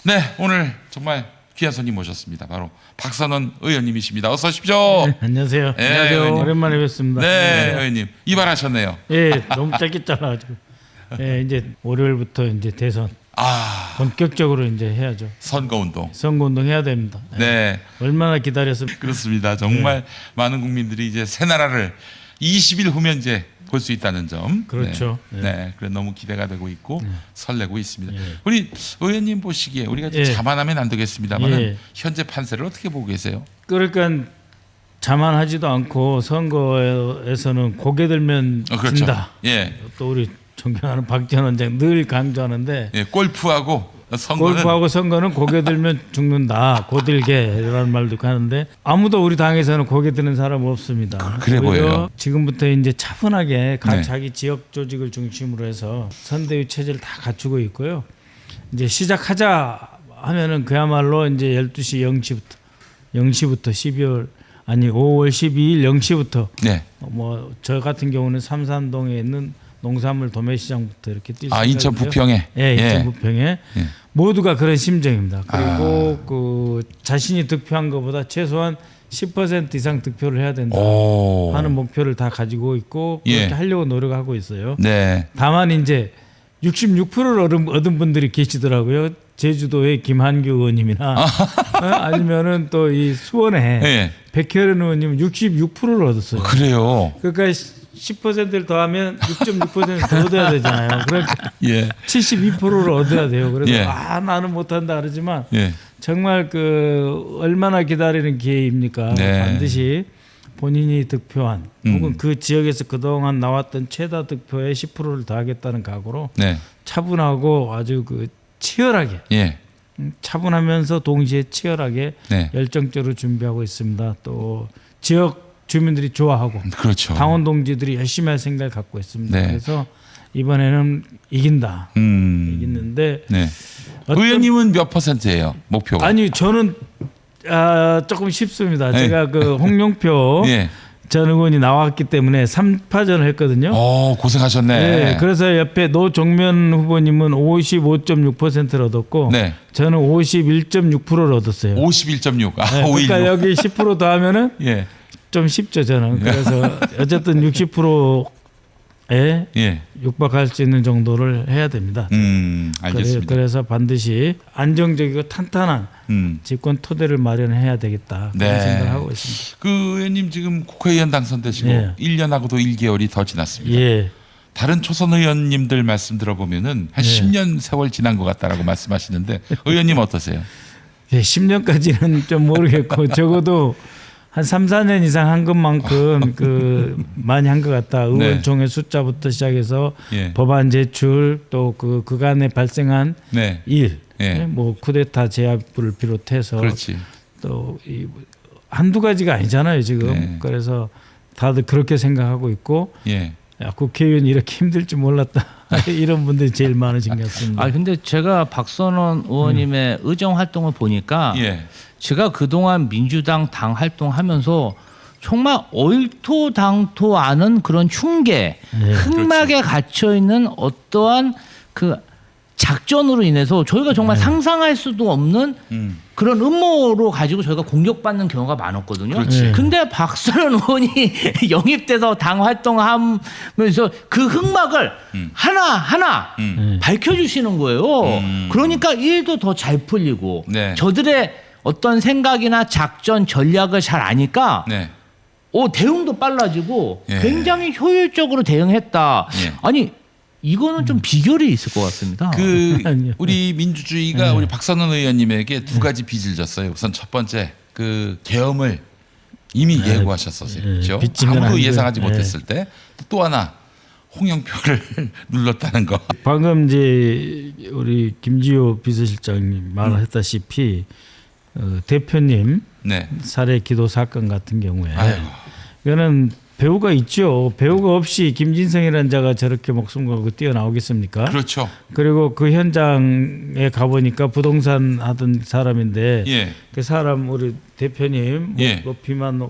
네, 오늘 정말 귀한 손님 모셨습니다. 바로 박선원 의원님이십니다. 어서 오십시오. 네, 안녕하세요. 네, 안녕하세요. 의원님. 오랜만에 뵙습니다. 네, 의원님 이발하셨네요. 예, 너무 짧게 잘라가지고. 예, 이제 월요일부터 이제 대선 본격적으로 이제 해야죠. 선거운동. 선거운동 해야 됩니다. 예. 네, 얼마나 기다렸습니까? 그렇습니다. 정말 많은 국민들이 이제 새 나라를 20일 후면 이제 볼 수 있다는 점. 그렇죠. 네, 네, 그래 너무 기대가 되고 있고 설레고 있습니다. 예. 우리 의원님 보시기에 우리가 좀 예. 자만하면 안 되겠습니다만 예. 현재 판세를 어떻게 보고 계세요? 그러니까 자만하지도 않고 선거에서는 고개 들면 그렇죠. 진다. 예, 또 우리 존경하는 박지원 원장 늘 강조하는데 예, 골프하고 선거는 골프하고 선거는 고개 들면 죽는다. 고들게라는 말도 하는데 아무도 우리 당에서는 고개 드는 사람 없습니다. 그래 오히려 보여요. 지금부터 이제 차분하게 각 네. 자기 지역 조직을 중심으로 해서 선대위 체제를 다 갖추고 있고요. 이제 시작하자 하면은 그야말로 이제 12시 0시부터 12월 아니 5월 12일 0시부터 네. 뭐 저 같은 경우는 삼산동에 있는 농산물 도매시장부터 이렇게 뛸 아, 인천 생각이고요. 부평에. 예, 인천 부평에 예. 모두가 그런 심정입니다. 그리고 그 자신이 득표한 것보다 최소한 10% 이상 득표를 해야 된다 오. 하는 목표를 다 가지고 있고 그렇게 예. 하려고 노력하고 있어요. 네. 다만 이제 66%를 얻은 분들이 계시더라고요. 제주도의 김한규 의원님이나 아니면은 또 이 수원에 예. 백혜련 의원님은 66%를 얻었어요. 그래요. 그러니까 10%를 더하면 6.6% 더 얻어야 되잖아요. 그러니까 예. 72%를 얻어야 돼요. 그래서 예. 나는 못한다 그러지만 예. 정말 그 얼마나 기다리는 기회입니까? 네. 반드시 본인이 득표한 혹은 그 지역에서 그동안 나왔던 최다 득표의 10%를 더하겠다는 각오로 네. 차분하고 아주 그 치열하게 예. 차분하면서 동시에 치열하게 네. 열정적으로 준비하고 있습니다. 또 지역 주민들이 좋아하고 그렇죠. 당원 동지들이 열심히 할 생각을 갖고 있습니다. 네. 그래서 이번에는 이긴다. 이겼는데 네. 어떤- 의원님은 몇 %예요? 목표가? 아니 저는 조금 쉽습니다. 네. 제가 그 홍영표 예. 전 의원이 나왔기 때문에 3파전을 했거든요. 고생하셨네. 네, 그래서 옆에 노종면 후보님은 55.6%를 얻었고 네. 저는 51.6%를 얻었어요. 51.6. 아, 네, 그러니까 516. 여기 10% 더하면은 예. 좀 쉽죠 저는. 그래서 어쨌든 60%에 예. 육박할 수 있는 정도를 해야 됩니다. 알겠습니다. 그래서 반드시 안정적이고 탄탄한 집권 토대를 마련해야 되겠다 그런 네. 생각을 하고 있습니다. 그 의원님 지금 국회의원 당선되시고 예. 1년하고도 1개월이 더 지났습니다. 예, 다른 초선 의원님들 말씀 들어보면은 한 10년 세월 지난 것 같다라고 말씀하시는데 의원님 어떠세요? 예, 10년까지는 좀 모르겠고 적어도 한 3, 4년 이상 한 것만큼 그 많이 한 것 같다. 의원총회 숫자부터 시작해서 예. 법안 제출 또 그간에 발생한 네. 일, 예. 뭐 쿠데타 제압을 비롯해서 그렇지. 또 이 한두 가지가 아니잖아요 지금. 네. 그래서 다들 그렇게 생각하고 있고 예. 야, 국회의원이 이렇게 힘들 줄 몰랐다 이런 분들이 제일 많으신 것 같습니다. 아 근데 제가 박선원 의원님의 의정 활동을 보니까 예. 제가 그동안 민주당 당 활동하면서 정말 얼토당토하는 그런 흉계, 흑막에 갇혀 있는 어떠한 그 작전으로 인해서 저희가 정말 상상할 수도 없는 그런 음모로 가지고 저희가 공격받는 경우가 많았거든요. 그렇지. 근데 박선원 의원이 영입돼서 당 활동하면서 그 흑막을 하나하나 밝혀주시는 거예요. 그러니까 일도 더 잘 풀리고 네. 저들의 어떤 생각이나 작전 전략을 잘 아니까 네. 대응도 빨라지고 예. 굉장히 효율적으로 대응했다. 예. 아니 이거는 좀 비결이 있을 것 같습니다. 아니요. 우리 민주주의가 우리 박선원 의원님에게 두 가지 빚을 졌어요. 우선 첫 번째 그 계엄을 이미 예고하셨었어요. 그렇죠? 빚진 건 아무도 아니고요. 예상하지 예. 못했을 때 또 하나 홍영표를 눌렀다는 거. 방금 이제 우리 김지호 비서실장님 말했다시피 대표님 네. 살해 기도 사건 같은 경우에 아이고. 이거는 배우가 있죠. 배우가 없이 김진성이라는 자가 저렇게 목숨 걸고 뛰어나오겠습니까? 그렇죠. 그리고 그 현장에 가보니까 부동산 하던 사람인데 예. 그 사람 우리 대표님 예. 목 높이만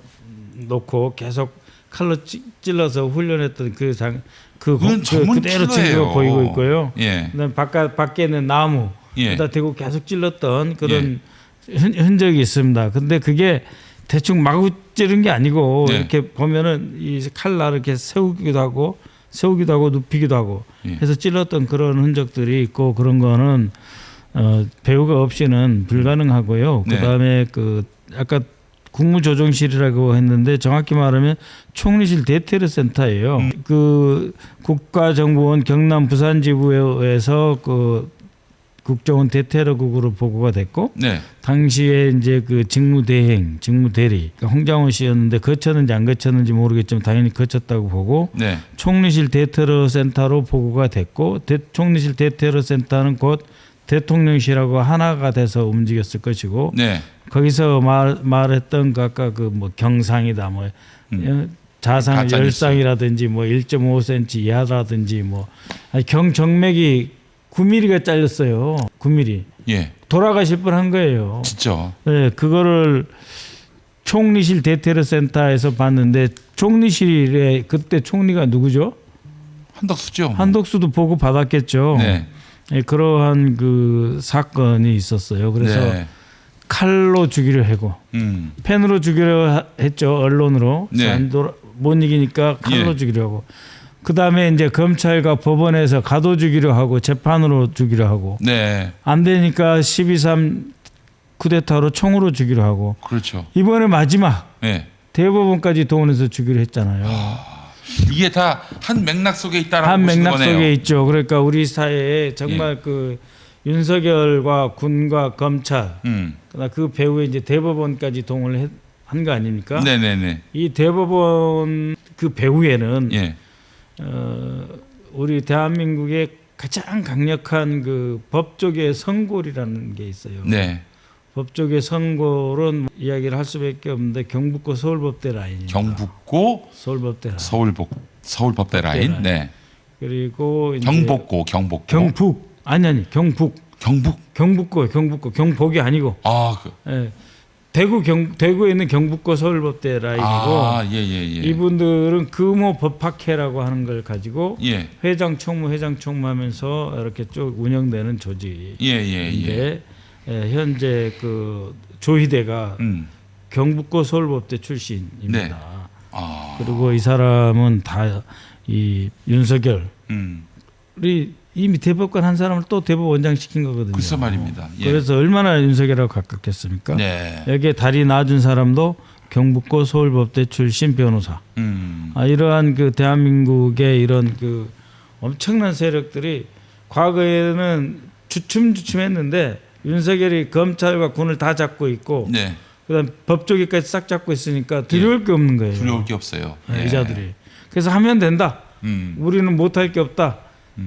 놓고 계속 칼로 찔러서 훈련했던 그건 전문 그대로 킬러예요. 증거가 보이고 있고요. 예. 그다음 밖에는 나무 예. 다 대고 계속 찔렀던 그런 흔적이 있습니다. 근데 그게 대충 마구 찌른 게 아니고 네. 이렇게 보면은 이 칼날을 이렇게 세우기도 하고 눕히기도 하고 예. 해서 찔렀던 그런 흔적들이 있고 그런 거는 배우가 없이는 불가능하고요. 네. 그다음에 그 아까 국무조정실이라고 했는데 정확히 말하면 총리실 대테러 센터예요. 그 국가정보원 경남 부산지부에서 그 국정원 대테러국으로 보고가 됐고 네. 당시에 이제 그 직무대행, 직무대리 그러니까 홍장원 씨였는데 거쳤는지 안 거쳤는지 모르겠지만 당연히 거쳤다고 보고 네. 총리실 대테러 센터로 보고가 됐고 총리실 대테러 센터는 곧 대통령실하고 하나가 돼서 움직였을 것이고 네. 거기서 말했던 그 아까 그 뭐 경상이다 뭐 자상 가짜 뉴스. 열상이라든지 뭐 1.5cm 이하라든지 뭐 아니 정맥이 9mm가 잘렸어요. 9mm. 예. 돌아가실 뻔한 거예요. 진짜. 네, 그거를 총리실 대테러 센터에서 봤는데 총리실에 그때 총리가 누구죠? 한덕수죠. 한덕수도 보고 받았겠죠. 네. 네, 그러한 그 사건이 있었어요. 그래서 네. 칼로 죽이려 하고 펜으로 죽이려 했죠. 언론으로. 네. 못 이기니까 칼로 예. 죽이려 하고. 그다음에 이제 검찰과 법원에서 가둬 죽이려 하고 재판으로 죽이려 하고. 네. 안 되니까 12.3 쿠데타로 총으로 죽이려 하고. 그렇죠. 이번에 마지막 네. 대법원까지 동원해서 죽이려 했잖아요. 이게 다 한 맥락 속에 있다라고 한 보시는 맥락 거네요. 속에 있죠. 그러니까 우리 사회에 정말 그 윤석열과 군과 검찰 그다음 그 배후에 이제 대법원까지 동원을 한 거 아닙니까? 네네네. 이 대법원 그 배후에는 예. 우리 대한민국의 가장 강력한 그 법조계 선골이라는 게 있어요. 네. 법조계 선골은 이야기를 할 수밖에 없는데 경북고 서울법대 라인입니다. 경북고 서울법대 라인. 서울법대 라인. 라인. 네. 그리고 이제 경북고. 경북 아니 경북고 경복이 아니고 아, 예. 대구에 있는 경북고 서울법대 라인이고 예. 이분들은 금호 법학회라고 하는 걸 가지고 예. 회장 총무하면서 이렇게 쭉 운영되는 조직인데 예. 현재 그 조희대가 경북고 서울법대 출신입니다. 네. 아. 그리고 이 사람은 다 이 윤석열이 이미 대법관 한 사람을 또 대법원장 시킨 거거든요. 글쎄 말입니다. 예. 그래서 얼마나 윤석열하고 가깝겠습니까? 네. 여기에 다리 놔준 사람도 경북고 서울법대 출신 변호사. 이러한 그 대한민국의 이런 그 엄청난 세력들이 과거에는 주춤주춤했는데 윤석열이 검찰과 군을 다 잡고 있고 네. 그다음 법조계까지 싹 잡고 있으니까 두려울 게 없는 거예요. 두려울 게 없어요. 예. 여자들이. 그래서 하면 된다. 우리는 못할 게 없다.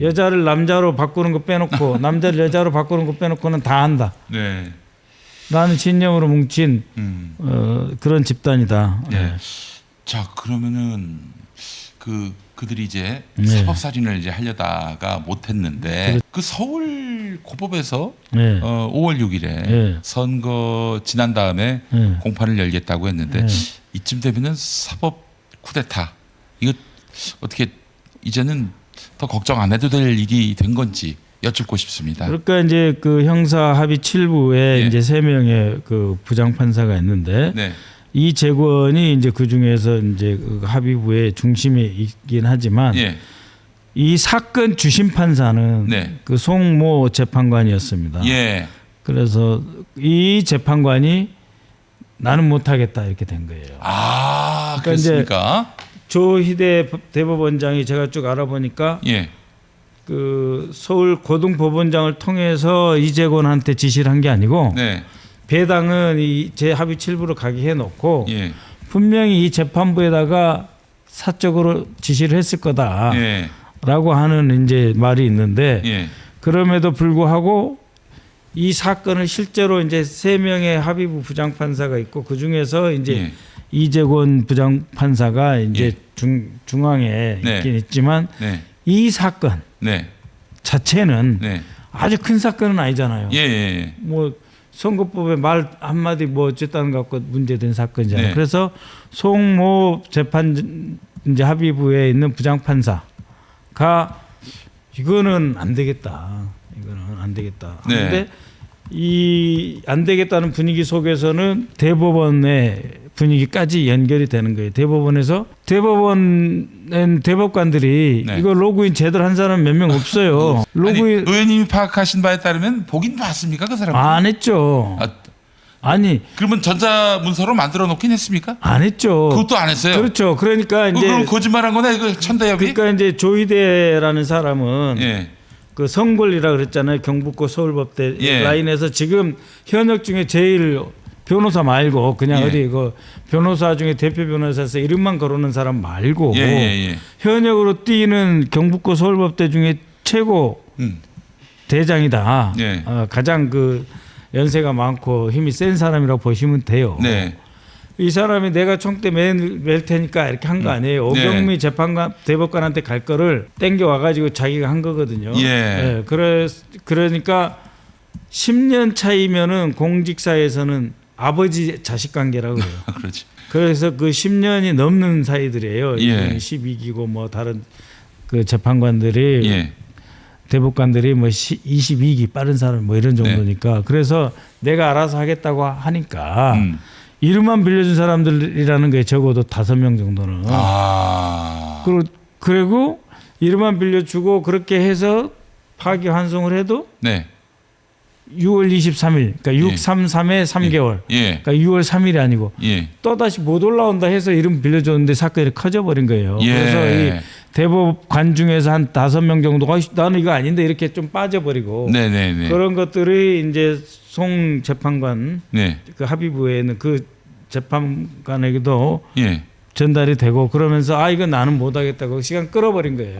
여자를 남자로 바꾸는 거 빼놓고 남자를 여자로 바꾸는 거 빼놓고는 다 한다. 네. 라는 신념으로 뭉친 그런 집단이다. 네. 자, 그러면은 그들이 이제 네. 사법살인을 이제 하려다가 못했는데 그 서울 고법에서 네. 5월 6일에 네. 선거 지난 다음에 네. 공판을 열겠다고 했는데 네. 이쯤 되면은 사법 쿠데타 이거 어떻게 이제는 더 걱정 안 해도 될 일이 된 건지 여쭙고 싶습니다. 그러니까 이제 그 형사 합의 7부에 예. 이제 3명의 그 부장 판사가 있는데 네. 이재권이 이제 그 중에서 이제 그 합의부의 중심에 있긴 하지만 예. 이 사건 주심 판사는 네. 그 송모 재판관이었습니다. 예. 그래서 이 재판관이 나는 못하겠다 이렇게 된 거예요. 아, 그러니까 이제 그렇습니까? 조희대 대법원장이 제가 쭉 알아보니까 예. 그 서울 고등법원장을 통해서 이재권한테 지시를 한 게 아니고 네. 배당은 이 재합의 7부로 가게 해놓고 예. 분명히 이 재판부에다가 사적으로 지시를 했을 거다라고 예. 하는 이제 말이 있는데 예. 그럼에도 불구하고 이 사건을 실제로 이제 3명의 합의부 부장판사가 있고 그 중에서 이제 예. 이재권 부장판사가 이제 예. 중앙에 네. 있긴 있지만 네. 이 사건 네. 자체는 네. 아주 큰 사건은 아니잖아요. 예. 뭐 선거법에 말 한마디 뭐 어쨌다는 것 갖고 문제된 사건이잖아요. 네. 그래서 송모 재판 이제 합의부에 있는 부장판사가 이거는 안 되겠다. 이거는 안 되겠다. 네. 그런데 이 안 되겠다는 분위기 속에서는 대법원의 분위기까지 연결이 되는 거예요. 대법원에서 대법원은 대법관들이 네. 이거 로그인 제대로 한 사람 몇 명 없어요. 아니, 로그인 의원님이 파악하신 바에 따르면 보긴 봤습니까 그 사람? 안 했죠. 아니 그러면 전자문서로 만들어 놓긴 했습니까? 안 했죠. 그것도 안 했어요. 그렇죠. 그러니까 이제 그럼 거짓말한 거네 이거 천대엽이? 그러니까 이제 조희대라는 사람은 예. 그 성골이라 그랬잖아요. 경북고 서울법대 예. 라인에서 지금 현역 중에 제일 변호사 말고 그냥 예. 어디 그 변호사 중에 대표 변호사에서 이름만 거르는 사람 말고 예. 현역으로 뛰는 경북고 서울법대 중에 최고 대장이다. 예. 가장 그 연세가 많고 힘이 센 사람이라고 보시면 돼요. 네. 이 사람이 내가 총대 맬 테니까 이렇게 한 거 아니에요. 네. 오경미 재판관 대법관한테 갈 거를 땡겨 와가지고 자기가 한 거거든요. 예. 그러니까 10년 차이면은 공직사에서는 아버지 자식 관계라고 그래요. 그렇지. 그래서 그 10년이 넘는 사이들이에요. 예. 12기고 뭐 다른 그 재판관들이 예. 대법관들이 뭐 22기 빠른 사람 뭐 이런 정도니까 그래서 내가 알아서 하겠다고 하니까 이름만 빌려준 사람들이라는 게 적어도 5명 정도는 그리고 이름만 빌려주고 그렇게 해서 파기환송을 해도 네. 6월 23일 그러니까 633에 3개월 예. 그러니까 6월 3일이 아니고 예. 또다시 못 올라온다 해서 이름 빌려줬는데 사건이 커져버린 거예요. 예. 그래서 이 대법관 중에서 한 5명 정도가 나는 이거 아닌데 이렇게 좀 빠져버리고 네네네. 그런 것들이 이제 송 재판관 네. 그 합의부에는 그 재판관에게도 예. 전달이 되고 그러면서 이건 나는 못하겠다고 시간 끌어버린 거예요.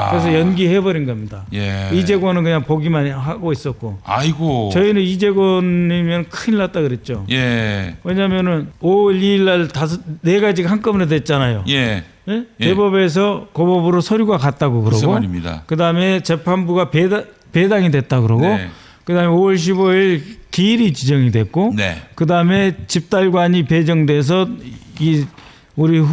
그래서 연기해버린 겁니다. 예. 이재권은 그냥 보기만 하고 있었고 아이고. 저희는 이재권이면 큰일 났다 그랬죠. 예. 왜냐하면은 5월 2일 날 4가지가 한꺼번에 됐잖아요. 예. 예? 대법에서 고법으로 서류가 갔다고 글쎄 그러고 말입니다. 그다음에 재판부가 배당이 됐다 그러고 네. 그다음에 5월 15일 기일이 지정이 됐고 네. 그다음에 집달관이 배정돼서 이 우리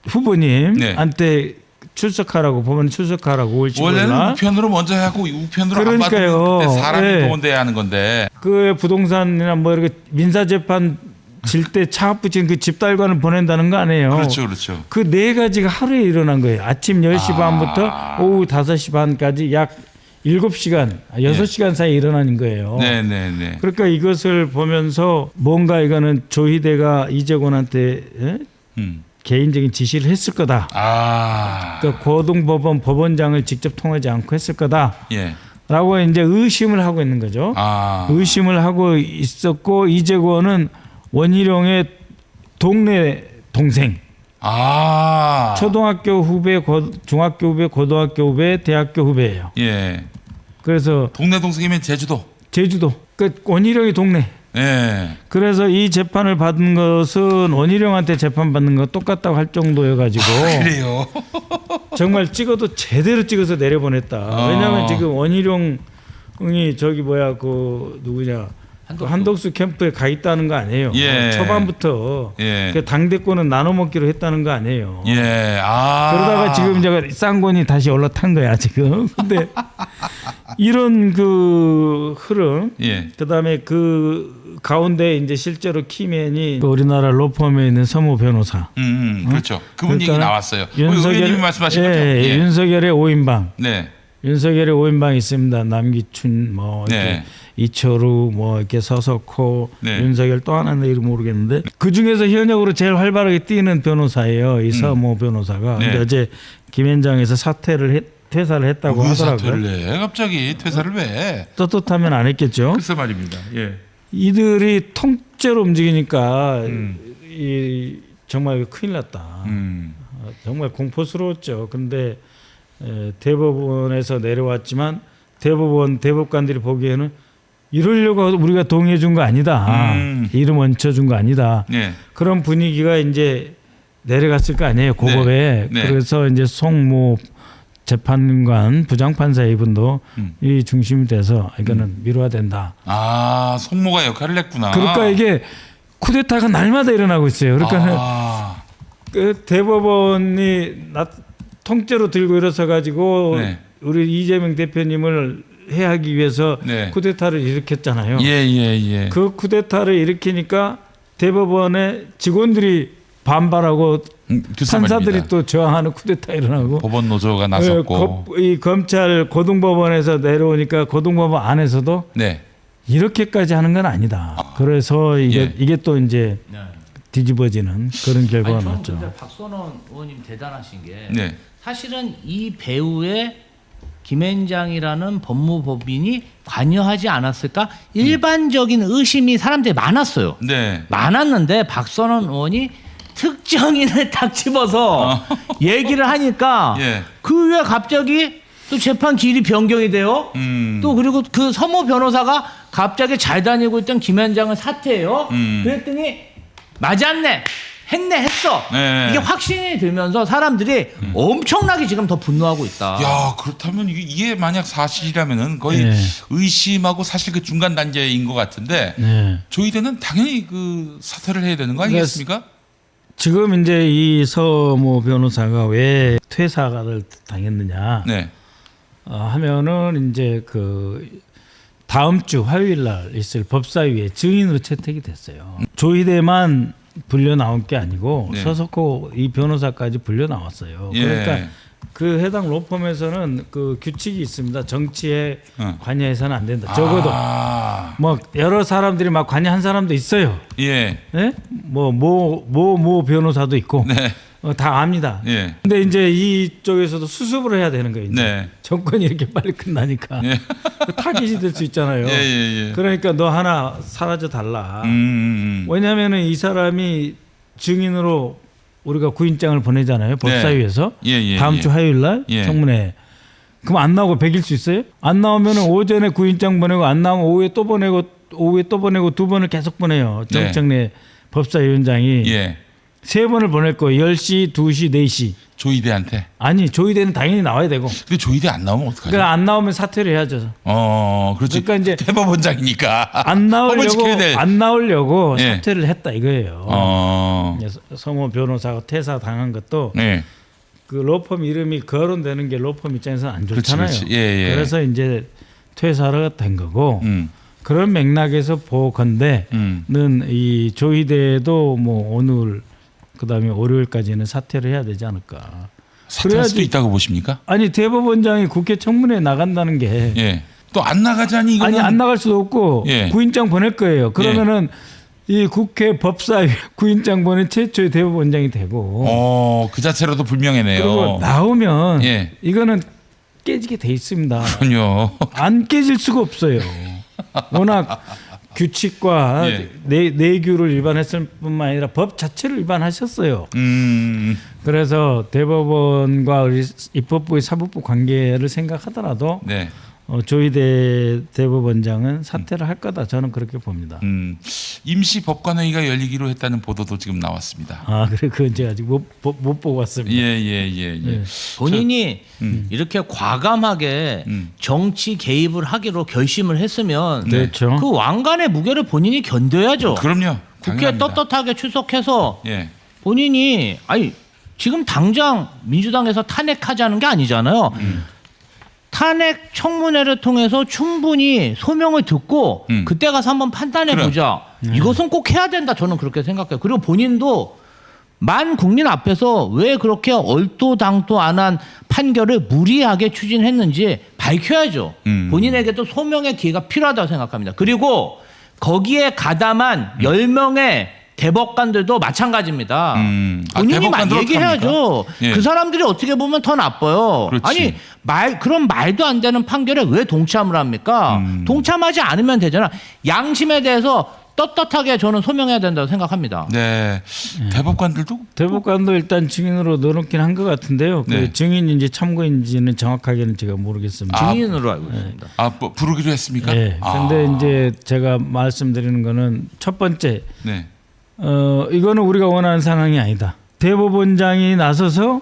후보님한테 출석하라고 법원에 출석하라고 5월 15일 원래는 날 우편으로 먼저 하고 우편으로 그러니까요. 안 받으면 그때 사람이 예. 동원돼야 하는 건데. 그 부동산이나 뭐 이렇게 민사재판 질 때 차갑 붙인 그 집달관을 보낸다는 거 아니에요. 그렇죠, 그렇죠. 그 4가지가 하루에 일어난 거예요. 아침 10시 반부터 오후 5시 반까지 약 7시간, 6시간 사이에 일어나는 거예요. 네네네. 그러니까 이것을 보면서 뭔가 이거는 조희대가 이재권한테 개인적인 지시를 했을 거다. 그러니까 고등법원 법원장을 직접 통하지 않고 했을 거다. 예. 라고 이제 의심을 하고 있는 거죠. 의심을 하고 있었고 이재권은 원희룡의 동네 동생. 초등학교 후배, 중학교 후배, 고등학교 후배, 대학교 후배예요. 예. 그래서 동네 동생이면 제주도. 그 원희룡이 동네. 예. 그래서 이 재판을 받은 것은 원희룡한테 재판 받는 거 똑같다고 할 정도여가지고 그래요. 정말 찍어도 제대로 찍어서 내려보냈다. 왜냐하면 지금 원희룡이 저기 그 누구냐 한덕수 캠프에 가 있다는 거 아니에요. 예. 초반부터 예. 그 당대권은 나눠 먹기로 했다는 거 아니에요. 예. 그러다가 지금 제가 쌍권이 다시 올라탄 거야 지금. 근데 이런 그 흐름, 예. 그다음에 그 가운데 이제 실제로 키맨이 그 우리나라 로펌에 있는 서모 변호사. 그렇죠. 그분 얘기 그러니까 나왔어요. 의원님이 말씀하신 거죠. 예. 윤석열의 5인방. 네. 윤석열의 5인방이 있습니다. 남기춘 뭐 이렇게 네. 이철우 뭐 이렇게 서석호 네. 윤석열 또 하나는 이름 모르겠는데 그 중에서 현역으로 제일 활발하게 뛰는 변호사예요. 이 서모 변호사가. 네. 근데 어제 김현장에서 퇴사를 했다고 왜 하더라고요. 사퇴를 해? 갑자기 퇴사를 왜? 떳떳하면 안 했겠죠. 글쎄 말입니다. 예. 이들이 통째로 움직이니까 이 정말 큰일 났다. 정말 공포스러웠죠. 그런데 대법원에서 내려왔지만 대법관들이 보기에는 이러려고 우리가 동의해 준 거 아니다. 이름 얹혀 준 거 아니다. 네. 그런 분위기가 이제 내려갔을 거 아니에요. 고법에. 네. 그래서 이제 송모 재판관 부장판사 이분도 이 중심이 돼서 이거는 미뤄야 된다. 송모가 역할을 했구나. 그러니까 이게 쿠데타가 날마다 일어나고 있어요. 그러니까 그 대법원이 통째로 들고 일어서 가지고 네. 우리 이재명 대표님을 해하기 위해서 네. 쿠데타를 일으켰잖아요. 예. 그 쿠데타를 일으키니까 대법원의 직원들이 반발하고 판사들이 또 저항하는 쿠데타 일어나고 법원 노조가 나섰고 이 검찰 고등법원에서 내려오니까 고등법원 안에서도 네. 이렇게까지 하는 건 아니다. 그래서 이게 또 이제 네. 뒤집어지는 그런 결과가 저는 났죠. 근데 박선원 의원님 대단하신 게 네. 사실은 이 배우의 김앤장이라는 법무법인이 관여하지 않았을까 일반적인 의심이 사람들이 많았어요. 네. 많았는데 박선원 의원이 특정인을 딱 집어서 얘기를 하니까 예. 그 후에 갑자기 또 재판 길이 변경이 돼요. 또 그리고 그 서모 변호사가 갑자기 잘 다니고 있던 김앤장을 사퇴해요. 그랬더니 맞았네. 했어. 네. 이게 확신이 들면서 사람들이 엄청나게 지금 더 분노하고 있다. 야, 그렇다면 이게 만약 사실이라면은 거의 네. 의심하고 사실 그 중간 단계인 것 같은데 네. 조희대는 당연히 그 사퇴를 해야 되는 거 아니겠습니까? 지금 이제 이 서모 변호사가 왜 퇴사를 당했느냐 네. 하면은 이제 그 다음 주 화요일 날 있을 법사위에 증인으로 채택이 됐어요. 조희대만 불려 나온 게 아니고 네. 서석호 이 변호사까지 불려 나왔어요. 예. 그러니까 그 해당 로펌에서는 그 규칙이 있습니다. 정치에 관여해서는 안 된다. 적어도 뭐 여러 사람들이 막 관여한 사람도 있어요. 예. 예? 모 변호사도 있고 네. 다 압니다. 예. 근데 이제 이쪽에서도 수습을 해야 되는 거예요. 이제. 네. 정권이 이렇게 빨리 끝나니까 예. 타깃이 될 수 있잖아요. 예. 그러니까 너 하나 사라져 달라. 음. 왜냐하면은 이 사람이 증인으로 우리가 구인장을 보내잖아요. 법사위에서 예. 다음 주 화요일 날 예. 청문회. 그럼 안 나오고 100일 수 있어요? 안 나오면은 오전에 구인장 보내고 안 나오면 오후에 또 보내고 두 번을 계속 보내요. 정청래 법사위원장이 예. 세 번을 보낼 거예요. 10시, 2시, 4시. 조희대한테. 아니 조희대는 당연히 나와야 되고. 근데 조희대 안 나오면 어떡하죠? 그러니까 안 나오면 사퇴를 해야죠. 그렇지. 그러니까 이제 대법원장이니까 안 법을 지켜야 될. 나오려고 예. 사퇴를 했다 이거예요. 예. 서모 변호사가 퇴사 당한 것도 네. 그 로펌 이름이 거론되는 게 로펌 입장에서는 안 좋잖아요. 그렇지. 예. 그래서 이제 퇴사를 된 거고 그런 맥락에서 보건대는 이 조희대도 뭐 오늘 그다음에 월요일까지는 사퇴를 해야 되지 않을까. 사퇴할 수도 있다고 보십니까? 아니 대법원장이 국회 청문회에 나간다는 게 예. 또 안 나가자니 이거는 아니 안 나갈 수도 없고 예. 구인장 보낼 거예요. 그러면은 이 국회 법사위 구인장 보낸 최초의 대법원장이 되고 그 자체로도 불명예네요. 그리고 나오면 예. 이거는 깨지게 돼 있습니다. 그럼요. 안 깨질 수가 없어요. 워낙 규칙과 예. 내규를 위반했을 뿐만 아니라 법 자체를 위반하셨어요. 그래서 대법원과 우리 입법부의 사법부 관계를 생각하더라도 네. 조희대 대법원장은 사퇴를 할 거다. 저는 그렇게 봅니다. 임시 법관회의가 열리기로 했다는 보도도 지금 나왔습니다. 아 그래 그건 제가 아직 못 보고 왔습니다. 예. 본인이 이렇게 과감하게 정치 개입을 하기로 결심을 했으면 그렇죠. 그 왕관의 무게를 본인이 견뎌야죠. 그럼요. 국회 당연합니다. 떳떳하게 출석해서 예. 본인이 지금 당장 민주당에서 탄핵하자는 게 아니잖아요. 탄핵 청문회를 통해서 충분히 소명을 듣고 그때 가서 한번 판단해 보자. 이것은 꼭 해야 된다. 저는 그렇게 생각해요. 그리고 본인도 만 국민 앞에서 왜 그렇게 얼토당토 안 한 판결을 무리하게 추진했는지 밝혀야죠. 본인에게도 소명의 기회가 필요하다고 생각합니다. 그리고 거기에 가담한 10명의 대법관들도 마찬가지입니다. 본인이 막 대법관도 얘기해야죠. 예. 그 사람들이 어떻게 보면 더 나빠요. 그렇지. 아니 그런 말도 안 되는 판결에 왜 동참을 합니까? 동참하지 않으면 되잖아. 양심에 대해서 떳떳하게 저는 소명해야 된다고 생각합니다. 네. 대법관도 일단 증인으로 넣어놓긴 한 것 같은데요. 네. 그 증인인지 참고인지는 정확하게는 제가 모르겠습니다. 증인으로 알고 있습니다. 뭐 부르기로 했습니까? 네. 근데 이제 제가 말씀드리는 거는 첫 번째 네. 이거는 우리가 원하는 상황이 아니다. 대법원장이 나서서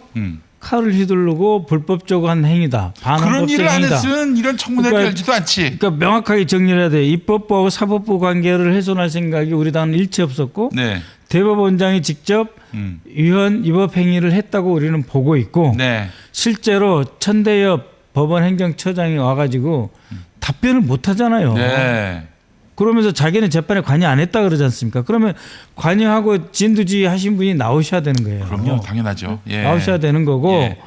칼을 휘두르고 불법적으로 한 행위다. 그런 반헌법적 일을 안 행위다. 했으면 이런 청문회를 그러니까- 열지도 않지. 그러니까 명확하게 정리를 해야 돼. 입법부하고 사법부 관계를 훼손할 생각이 우리 당은 일체 없었고 네. 대법원장이 직접 위헌 위법 행위를 했다고 우리는 보고 있고 네. 실제로 천대엽 법원행정처장이 와가지고 답변을 못 하잖아요. 네. 그러면서 자기는 재판에 관여 안 했다 그러지 않습니까? 그러면 관여하고 진두지 하신 분이 나오셔야 되는 거예요. 그럼요, 당연하죠. 예. 나오셔야 되는 거고 예.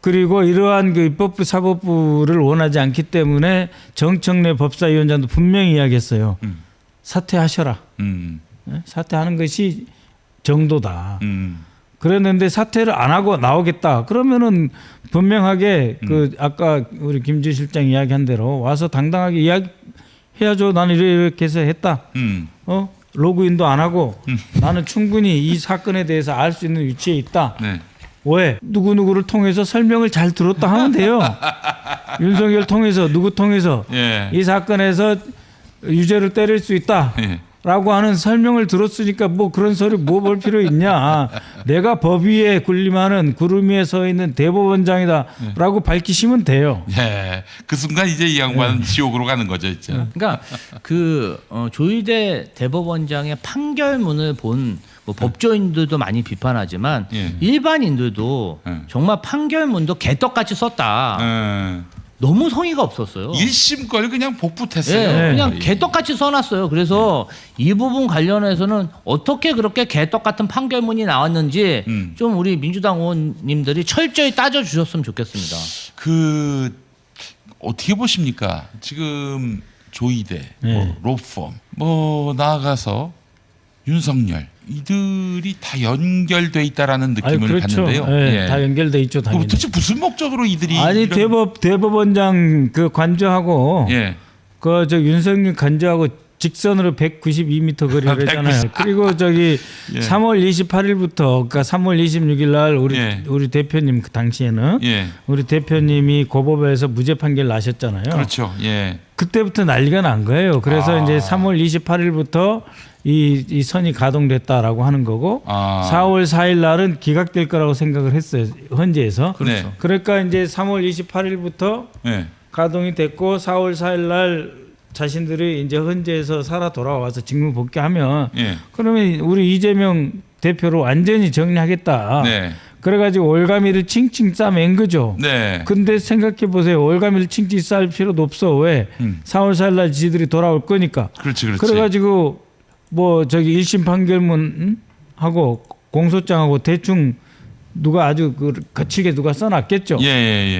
그리고 이러한 그 입법부 사법부를 원하지 않기 때문에 정청래 법사위원장도 분명히 이야기했어요. 사퇴하셔라. 예? 사퇴하는 것이 정도다. 그랬는데 사퇴를 안 하고 나오겠다. 그러면은 분명하게 그 아까 우리 김주 실장 이야기한 대로 와서 당당하게 이야기해야죠. 나는 이렇게 해서 했다. 로그인도 안 하고 나는 충분히 이 사건에 대해서 알 수 있는 위치에 있다. 네. 왜? 누구누구를 통해서 설명을 잘 들었다 하면 돼요. 윤석열 통해서 누구 통해서 예. 이 사건에서 유죄를 때릴 수 있다. 예. 라고 하는 설명을 들었으니까 뭐 그런 소리 뭐 볼 필요 있냐. 내가 법 위에 군림하는 구름 위에 서 있는 대법원장이다 라고 밝히시면 돼요. 예. 그 순간 이제 이 양반은 지옥으로 가는 거죠, 진짜. 그러니까 그 조희대 대법원장의 판결문을 본 뭐 법조인들도 많이 비판하지만 예. 일반인들도 예. 정말 판결문도 개떡같이 썼다. 너무 성의가 없었어요. 1심 걸 그냥 복붙했어요. 예, 그냥 거의. 개떡같이 써놨어요. 그래서 이 부분 관련해서는 어떻게 그렇게 개떡 같은 판결문이 나왔는지 좀 우리 민주당 의원님들이 철저히 따져주셨으면 좋겠습니다. 그 어떻게 보십니까? 지금 조이대, 뭐 로펌, 뭐 나아가서 윤석열 이들이 다 연결돼 있다라는 느낌을 그렇죠. 받는데요. 예, 다 연결돼 있죠, 당연히. 도대체 무슨 목적으로 이들이 아니 이런... 대법원장 그 관저하고 예. 그 저 윤석열 관저하고 직선으로 192m 거리를 했잖아요. 그리고 저기 예. 3월 28일부터 그러니까 3월 26일 날 예. 우리 대표님 그 당시에는 예. 우리 대표님이 고법에서 무죄 판결 나셨잖아요. 그렇죠. 예. 그때부터 난리가 난 거예요. 그래서 이제 3월 28일부터 이 선이 가동됐다라고 하는 거고 4월 4일 날은 기각될 거라고 생각을 했어요. 헌재에서. 그렇죠. 그러니까 이제 3월 28일부터 예. 가동이 됐고 4월 4일 날 자신들이 이제 헌재에서 살아 돌아와서 직무 복귀하면 예. 그러면 우리 이재명 대표로 완전히 정리하겠다. 네. 그래가지고 올가미를 칭칭 싸맨 거죠. 네. 근데 생각해 보세요. 올가미를 칭칭 쌀 필요도 없어. 왜? 4월 4일 날 지들이 돌아올 거니까. 그렇지, 그렇지. 그래가지고 뭐 저기 1심 판결문 하고 공소장하고 대충 누가 아주 그 거칠게 누가 써놨겠죠. 예, 예,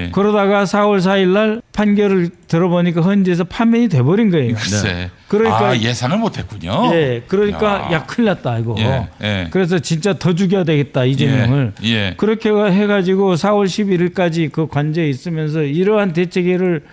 예. 그러다가 4월 4일 날 판결을 들어보니까 헌재에서 판면이 돼버린 거예요. 글쎄. 그러니까 예상을 못했군요. 예, 그러니까 야 큰일 났다 이거. 예, 예. 그래서 진짜 더 죽여야 되겠다 이재명을. 예, 예. 그렇게 해가지고 4월 11일까지 그 관저에 있으면서 이러한 대책을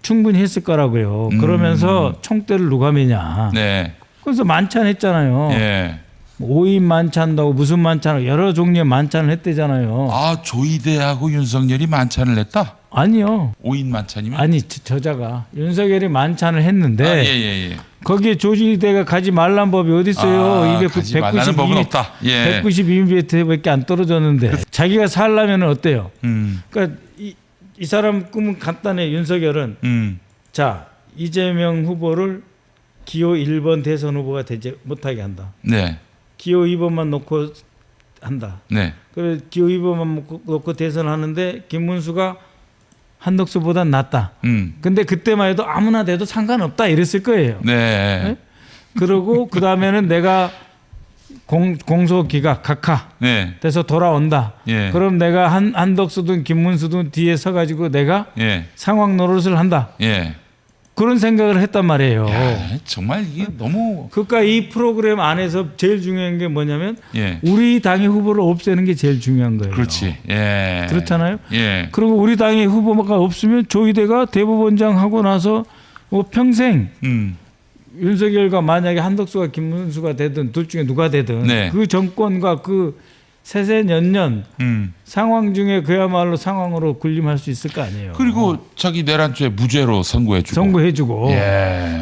충분히 했을 거라고요. 그러면서 총대를 누가 매냐. 네. 그래서 만찬했잖아요. 예. 5인 만찬도 하고 무슨 만찬 여러 종류의 만찬을 했대잖아요. 조이대하고 윤석열이 만찬을 했다? 아니요. 5인 만찬이면? 아니 저자가 윤석열이 만찬을 했는데 예. 거기에 조지대가 가지 말란 법이 어디 있어요? 가지 말라는 법은 없다. 예. 192m밖에 안 떨어졌는데 자기가 살려면 어때요? 그러니까 이 사람 꿈은 간단해. 윤석열은 자 이재명 후보를 기호 1번 대선 후보가 되지 못하게 한다. 네. 기호 2번만 놓고 한다. 네. 그래 기호 2번만 놓고 대선하는데 김문수가 한덕수보다 낫다. 근데 그때만 해도 아무나 돼도 상관없다 이랬을 거예요. 네. 네? 그러고 그 다음에는 내가 공소 기각 각하 네. 돼서 돌아온다. 예. 그럼 내가 한덕수든 김문수든 뒤에 서가지고 내가 예. 상황 노릇을 한다. 예. 그런 생각을 했단 말이에요. 야, 정말 이게 너무 그러니까 이 프로그램 안에서 제일 중요한 게 뭐냐면 예. 우리 당의 후보를 없애는 게 제일 중요한 거예요. 그렇지. 예. 그렇잖아요. 예. 그리고 우리 당의 후보가 없으면 조희대가 대법원장 하고 나서 뭐 평생 윤석열과 만약에 한덕수가 김문수가 되든 둘 중에 누가 되든 네. 그 정권과 그 세세년년 상황 중에 그야말로 상황으로 군림할 수 있을 거 아니에요. 그리고 자기 내란죄 무죄로 선고해주고. 선고해주고. 예.